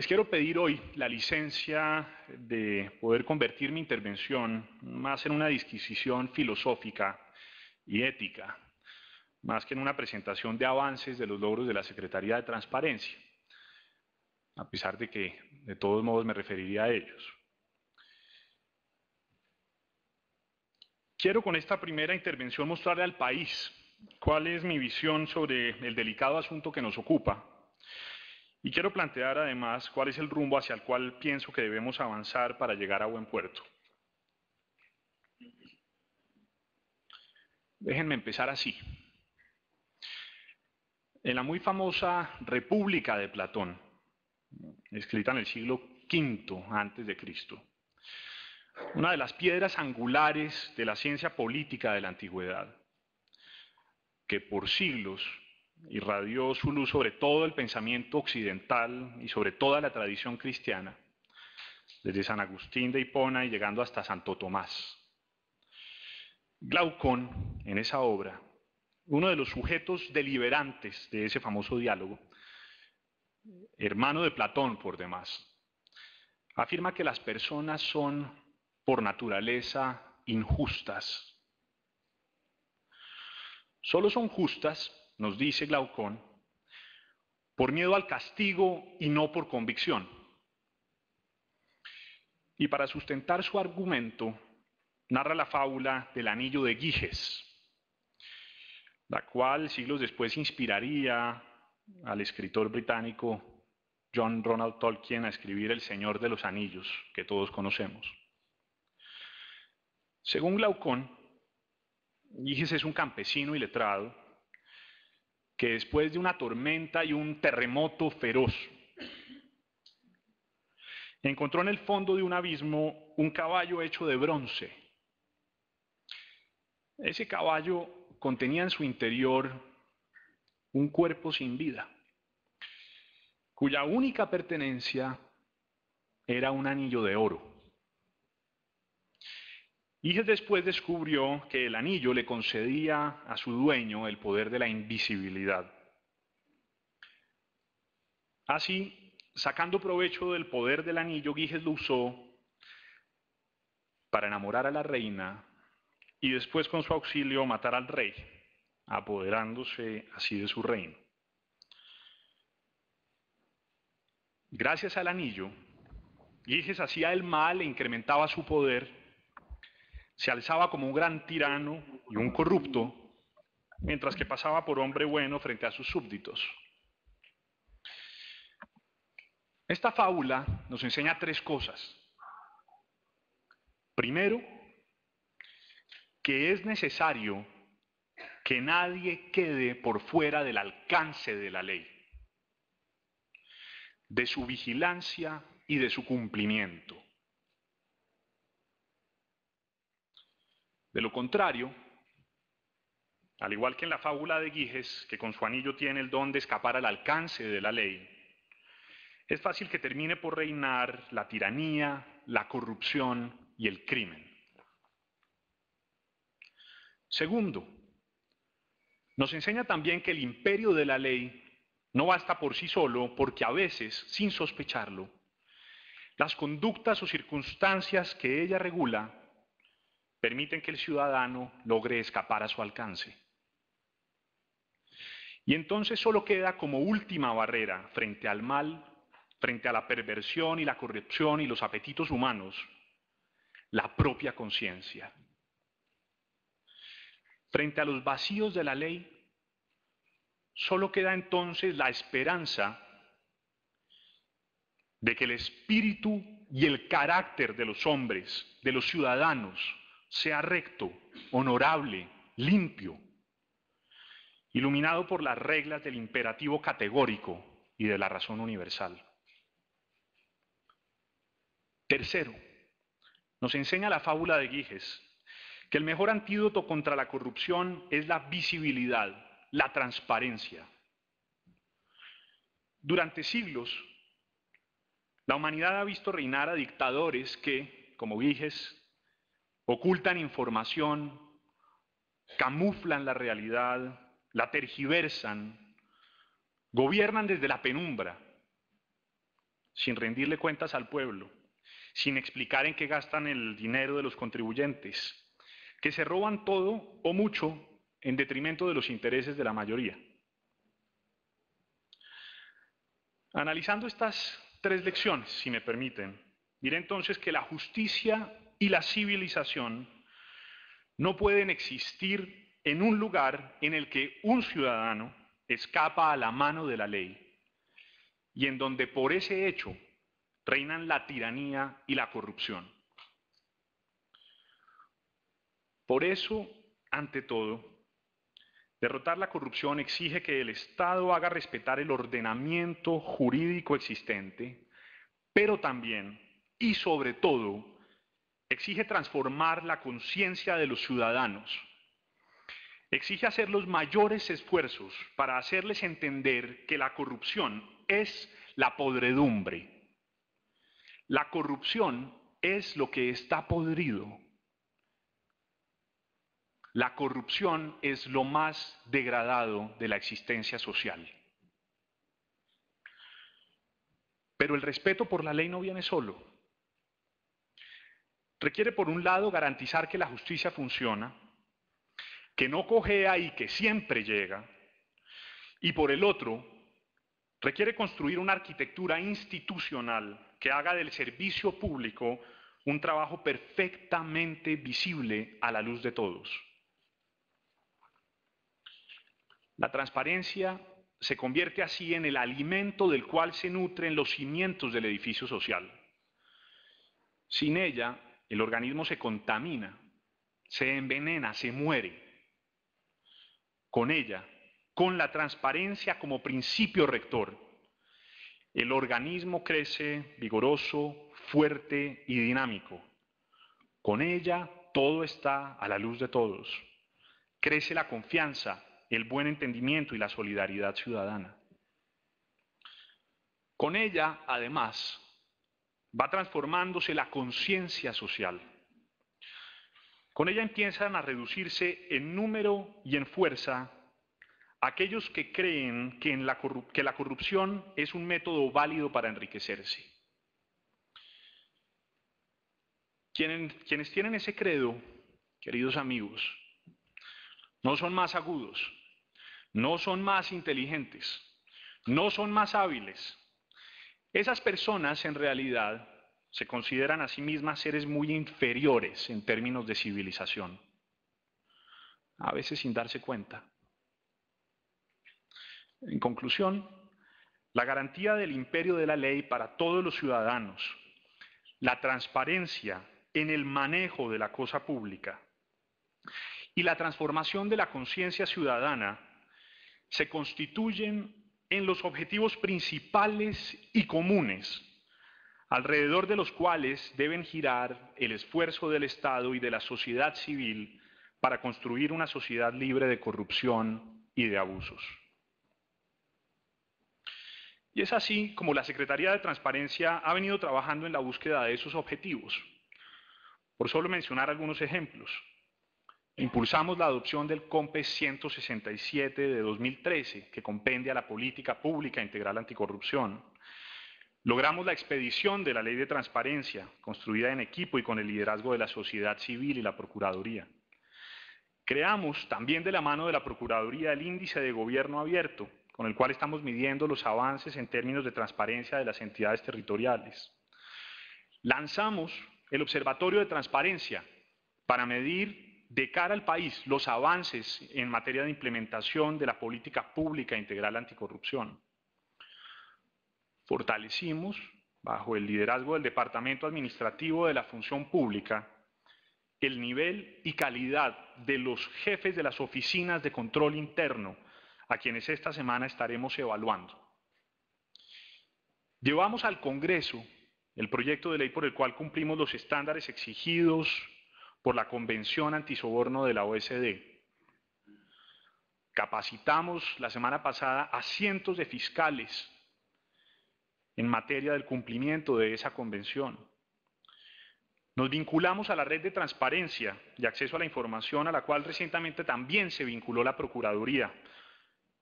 Les quiero pedir hoy la licencia de poder convertir mi intervención más en una disquisición filosófica y ética, más que en una presentación de avances de los logros de la Secretaría de Transparencia, a pesar de que de todos modos me referiría a ellos. Quiero con esta primera intervención mostrarle al país cuál es mi visión sobre el delicado asunto que nos ocupa. Y quiero plantear además cuál es el rumbo hacia el cual pienso que debemos avanzar para llegar a buen puerto. Déjenme empezar así. En la muy famosa República de Platón, escrita en el siglo V antes de Cristo, una de las piedras angulares de la ciencia política de la antigüedad, que por siglos irradió su luz sobre todo el pensamiento occidental y sobre toda la tradición cristiana, desde San Agustín de Hipona y llegando hasta Santo Tomás. Glaucón, en esa obra, uno de los sujetos deliberantes de ese famoso diálogo, hermano de Platón por demás, afirma que las personas son por naturaleza injustas. Solo son justas, nos dice Glaucón, por miedo al castigo y no por convicción. Y para sustentar su argumento, narra la fábula del anillo de Giges, la cual siglos después inspiraría al escritor británico John Ronald Tolkien a escribir El Señor de los Anillos, que todos conocemos. Según Glaucón, Giges es un campesino iletrado que después de una tormenta y un terremoto feroz, encontró en el fondo de un abismo un caballo hecho de bronce. Ese caballo contenía en su interior un cuerpo sin vida, cuya única pertenencia era un anillo de oro. Giges después descubrió que el anillo le concedía a su dueño el poder de la invisibilidad. Así, sacando provecho del poder del anillo, Giges lo usó para enamorar a la reina y después con su auxilio matar al rey, apoderándose así de su reino. Gracias al anillo, Giges hacía el mal e incrementaba su poder, se alzaba como un gran tirano y un corrupto, mientras que pasaba por hombre bueno frente a sus súbditos. Esta fábula nos enseña tres cosas. Primero, que es necesario que nadie quede por fuera del alcance de la ley, de su vigilancia y de su cumplimiento. De lo contrario, al igual que en la fábula de Giges, que con su anillo tiene el don de escapar al alcance de la ley, es fácil que termine por reinar la tiranía, la corrupción y el crimen. Segundo, nos enseña también que el imperio de la ley no basta por sí solo, porque a veces, sin sospecharlo, las conductas o circunstancias que ella regula permiten que el ciudadano logre escapar a su alcance. Y entonces solo queda como última barrera frente al mal, frente a la perversión y la corrupción y los apetitos humanos, la propia conciencia. Frente a los vacíos de la ley, solo queda entonces la esperanza de que el espíritu y el carácter de los hombres, de los ciudadanos, sea recto, honorable, limpio, iluminado por las reglas del imperativo categórico y de la razón universal. Tercero, nos enseña la fábula de Giges que el mejor antídoto contra la corrupción es la visibilidad, la transparencia. Durante siglos, la humanidad ha visto reinar a dictadores que, como Giges, ocultan información, camuflan la realidad, la tergiversan, gobiernan desde la penumbra. sin rendirle cuentas al pueblo, sin explicar en qué gastan el dinero de los contribuyentes, que se roban todo o mucho en detrimento de los intereses de la mayoría. Analizando estas tres lecciones, si me permiten, diré entonces que la justicia y la civilización no pueden existir en un lugar en el que un ciudadano escapa a la mano de la ley y en donde por ese hecho reinan la tiranía y la corrupción. Por eso, ante todo, derrotar la corrupción exige que el Estado haga respetar el ordenamiento jurídico existente, pero también, y sobre todo, exige transformar la conciencia de los ciudadanos. Exige hacer los mayores esfuerzos para hacerles entender que la corrupción es la podredumbre. La corrupción es lo que está podrido. La corrupción es lo más degradado de la existencia social. Pero el respeto por la ley no viene solo. Requiere, por un lado, garantizar que la justicia funciona, que no cojea y que siempre llega, y por el otro, requiere construir una arquitectura institucional que haga del servicio público un trabajo perfectamente visible a la luz de todos. La transparencia se convierte así en el alimento del cual se nutren los cimientos del edificio social. Sin ella, el organismo se contamina, se envenena, se muere. Con ella, con la transparencia como principio rector, el organismo crece vigoroso, fuerte y dinámico. Con ella, todo está a la luz de todos. Crece la confianza, el buen entendimiento y la solidaridad ciudadana. Con ella, además, va transformándose la conciencia social. Con ella empiezan a reducirse en número y en fuerza aquellos que creen que la corrupción es un método válido para enriquecerse. Quienes tienen ese credo, queridos amigos, no son más agudos, no son más inteligentes, no son más hábiles. Esas personas en realidad se consideran a sí mismas seres muy inferiores en términos de civilización, a veces sin darse cuenta. En conclusión, la garantía del imperio de la ley para todos los ciudadanos, la transparencia en el manejo de la cosa pública y la transformación de la conciencia ciudadana se constituyen en los objetivos principales y comunes alrededor de los cuales deben girar el esfuerzo del Estado y de la sociedad civil para construir una sociedad libre de corrupción y de abusos. Y es así como la Secretaría de Transparencia ha venido trabajando en la búsqueda de esos objetivos. Por solo mencionar algunos ejemplos, impulsamos la adopción del COMPES 167 de 2013, que compendia la política pública integral anticorrupción. Logramos la expedición de la Ley de Transparencia, construida en equipo y con el liderazgo de la sociedad civil y la Procuraduría. Creamos, también de la mano de la Procuraduría, el Índice de Gobierno Abierto, con el cual estamos midiendo los avances en términos de transparencia de las entidades territoriales. Lanzamos el Observatorio de Transparencia para medir de cara al país los avances en materia de implementación de la política pública integral anticorrupción. Fortalecimos, bajo el liderazgo del Departamento Administrativo de la Función Pública, el nivel y calidad de los jefes de las oficinas de control interno, a quienes esta semana estaremos evaluando. Llevamos al Congreso el proyecto de ley por el cual cumplimos los estándares exigidos por la Convención Antisoborno de la OSD. Capacitamos la semana pasada a cientos de fiscales en materia del cumplimiento de esa convención. Nos vinculamos a la red de transparencia y acceso a la información, a la cual recientemente también se vinculó la Procuraduría,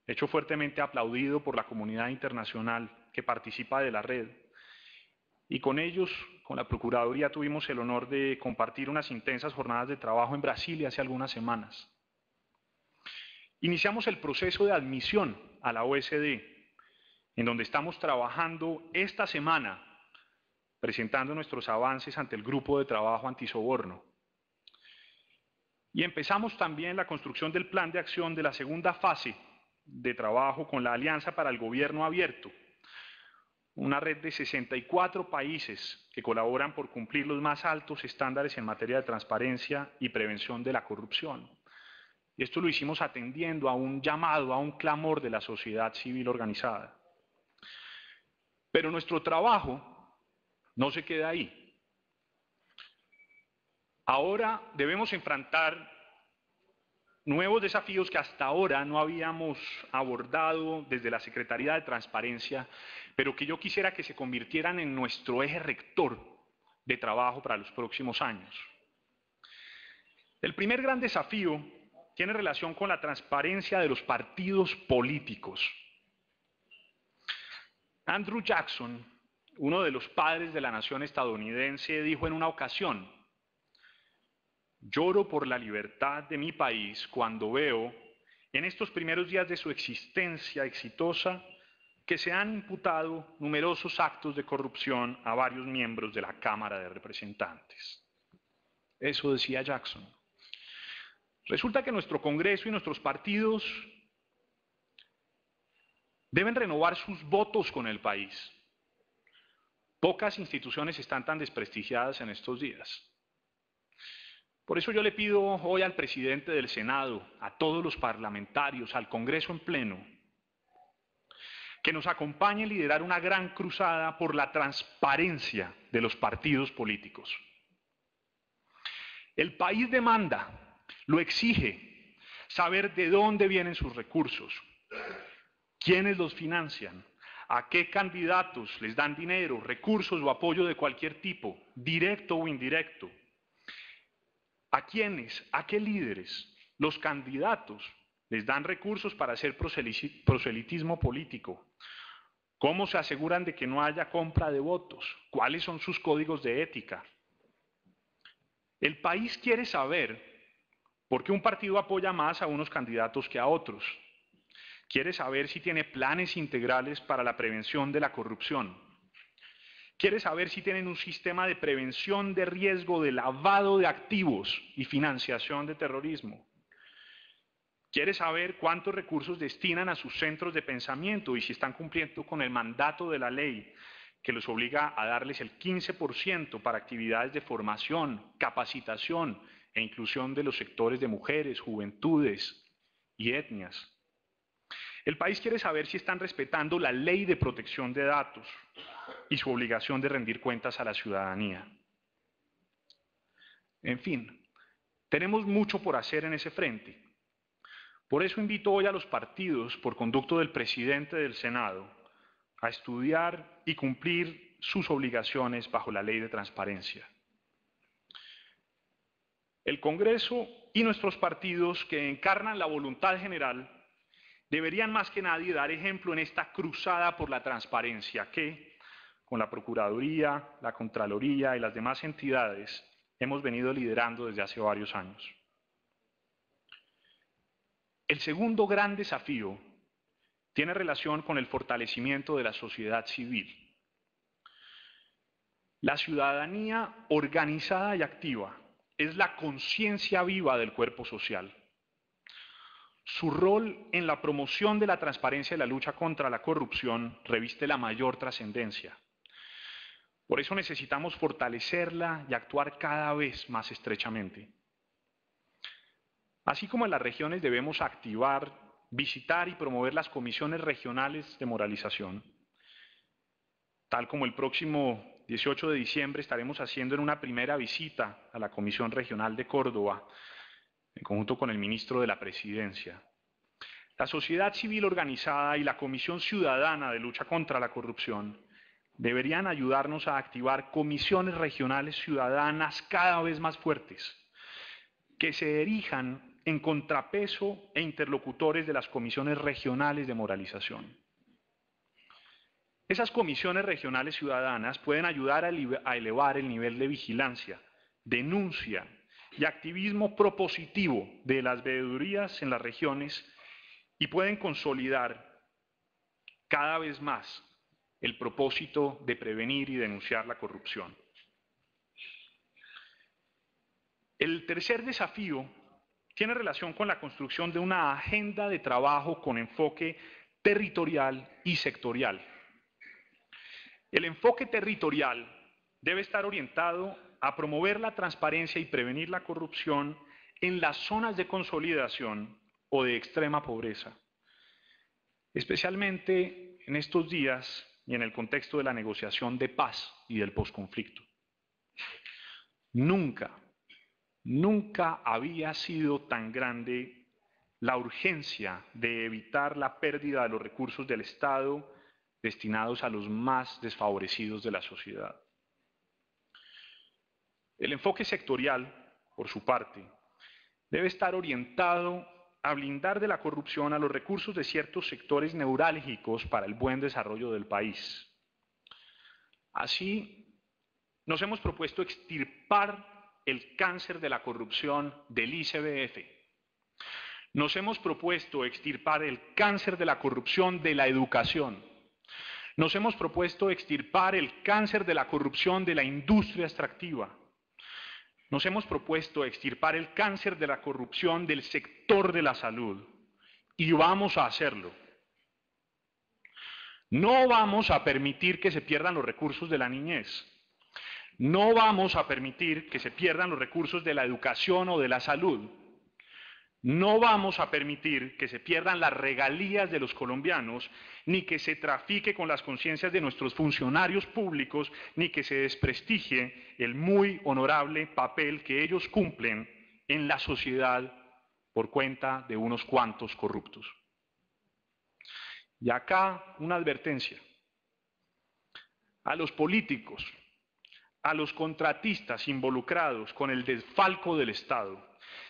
hecho fuertemente aplaudido por la comunidad internacional que participa de la red, y con ellos, con la Procuraduría, tuvimos el honor de compartir unas intensas jornadas de trabajo en Brasilia hace algunas semanas. Iniciamos el proceso de admisión a la OSD, en donde estamos trabajando esta semana, presentando nuestros avances ante el Grupo de Trabajo Antisoborno. Y empezamos también la construcción del plan de acción de la segunda fase de trabajo con la Alianza para el Gobierno Abierto, una red de 64 países que colaboran por cumplir los más altos estándares en materia de transparencia y prevención de la corrupción. Y esto lo hicimos atendiendo a un llamado, a un clamor de la sociedad civil organizada. Pero nuestro trabajo no se queda ahí. Ahora debemos enfrentar nuevos desafíos que hasta ahora no habíamos abordado desde la Secretaría de Transparencia, pero que yo quisiera que se convirtieran en nuestro eje rector de trabajo para los próximos años. El primer gran desafío tiene relación con la transparencia de los partidos políticos. Andrew Jackson, uno de los padres de la nación estadounidense, dijo en una ocasión: lloro por la libertad de mi país cuando veo, en estos primeros días de su existencia exitosa, que se han imputado numerosos actos de corrupción a varios miembros de la Cámara de Representantes. Eso decía Jackson. Resulta que nuestro Congreso y nuestros partidos deben renovar sus votos con el país. Pocas instituciones están tan desprestigiadas en estos días. Por eso yo le pido hoy al presidente del Senado, a todos los parlamentarios, al Congreso en pleno, que nos acompañe a liderar una gran cruzada por la transparencia de los partidos políticos. El país demanda, lo exige, saber de dónde vienen sus recursos, quiénes los financian, a qué candidatos les dan dinero, recursos o apoyo de cualquier tipo, directo o indirecto. ¿A quiénes, a qué líderes, los candidatos les dan recursos para hacer proselitismo político? ¿Cómo se aseguran de que no haya compra de votos? ¿Cuáles son sus códigos de ética? El país quiere saber por qué un partido apoya más a unos candidatos que a otros. Quiere saber si tiene planes integrales para la prevención de la corrupción. Quiere saber si tienen un sistema de prevención de riesgo de lavado de activos y financiación de terrorismo. Quiere saber cuántos recursos destinan a sus centros de pensamiento y si están cumpliendo con el mandato de la ley que los obliga a darles el 15% para actividades de formación, capacitación e inclusión de los sectores de mujeres, juventudes y etnias. El país quiere saber si están respetando la ley de protección de datos y su obligación de rendir cuentas a la ciudadanía. En fin, tenemos mucho por hacer en ese frente. Por eso invito hoy a los partidos, por conducto del presidente del Senado, a estudiar y cumplir sus obligaciones bajo la ley de transparencia. El Congreso y nuestros partidos, que encarnan la voluntad general, deberían más que nadie dar ejemplo en esta cruzada por la transparencia que, con la Procuraduría, la Contraloría y las demás entidades, hemos venido liderando desde hace varios años. El segundo gran desafío tiene relación con el fortalecimiento de la sociedad civil. La ciudadanía organizada y activa es la conciencia viva del cuerpo social. Su rol en la promoción de la transparencia y la lucha contra la corrupción reviste la mayor trascendencia. Por eso necesitamos fortalecerla y actuar cada vez más estrechamente. Así como en las regiones debemos activar, visitar y promover las comisiones regionales de moralización, tal como el próximo 18 de diciembre estaremos haciendo en una primera visita a la Comisión Regional de Córdoba, en conjunto con el ministro de la Presidencia. La sociedad civil organizada y la Comisión Ciudadana de Lucha contra la Corrupción deberían ayudarnos a activar comisiones regionales ciudadanas cada vez más fuertes, que se erijan en contrapeso e interlocutores de las comisiones regionales de moralización. Esas comisiones regionales ciudadanas pueden ayudar a elevar el nivel de vigilancia, denuncia y activismo propositivo de las veedurías en las regiones y pueden consolidar cada vez más el propósito de prevenir y denunciar la corrupción. El tercer desafío tiene relación con la construcción de una agenda de trabajo con enfoque territorial y sectorial. El enfoque territorial debe estar orientado a promover la transparencia y prevenir la corrupción en las zonas de consolidación o de extrema pobreza, especialmente en estos días y en el contexto de la negociación de paz y del posconflicto. Nunca había sido tan grande la urgencia de evitar la pérdida de los recursos del Estado destinados a los más desfavorecidos de la sociedad. El enfoque sectorial, por su parte, debe estar orientado a blindar de la corrupción a los recursos de ciertos sectores neurálgicos para el buen desarrollo del país. Así, nos hemos propuesto extirpar el cáncer de la corrupción del ICBF. Nos hemos propuesto extirpar el cáncer de la corrupción de la educación. Nos hemos propuesto extirpar el cáncer de la corrupción de la industria extractiva. Nos hemos propuesto extirpar el cáncer de la corrupción del sector de la salud. Y vamos a hacerlo. No vamos a permitir que se pierdan los recursos de la niñez. No vamos a permitir que se pierdan los recursos de la educación o de la salud. No vamos a permitir que se pierdan las regalías de los colombianos, ni que se trafique con las conciencias de nuestros funcionarios públicos, ni que se desprestigie el muy honorable papel que ellos cumplen en la sociedad por cuenta de unos cuantos corruptos. Y acá una advertencia. A los políticos, a los contratistas involucrados con el desfalco del Estado,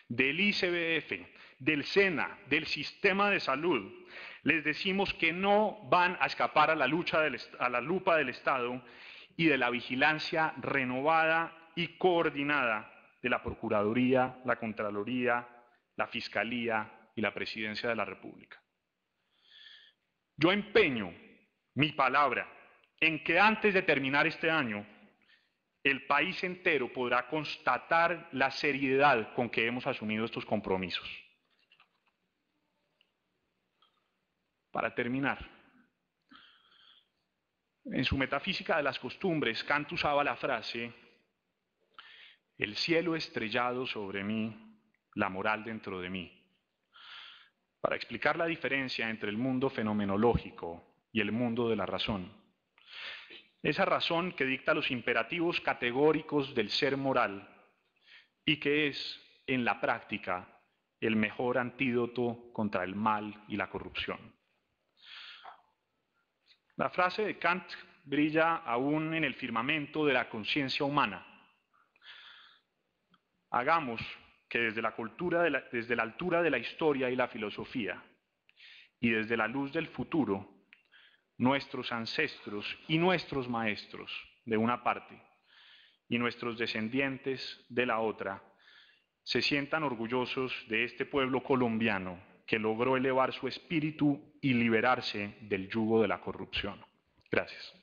del ICBF, del SENA, del sistema de salud, les decimos que no van a escapar a la lupa del Estado y de la vigilancia renovada y coordinada de la Procuraduría, la Contraloría, la Fiscalía y la Presidencia de la República. Yo empeño mi palabra en que antes de terminar este año, el país entero podrá constatar la seriedad con que hemos asumido estos compromisos. Para terminar, en su Metafísica de las Costumbres, Kant usaba la frase: el cielo estrellado sobre mí, la moral dentro de mí, para explicar la diferencia entre el mundo fenomenológico y el mundo de la razón. Esa razón que dicta los imperativos categóricos del ser moral y que es, en la práctica, el mejor antídoto contra el mal y la corrupción. La frase de Kant brilla aún en el firmamento de la conciencia humana. Hagamos que desde la altura de la historia y la filosofía y desde la luz del futuro, nuestros ancestros y nuestros maestros, de una parte, y nuestros descendientes, de la otra, se sientan orgullosos de este pueblo colombiano que logró elevar su espíritu y liberarse del yugo de la corrupción. Gracias.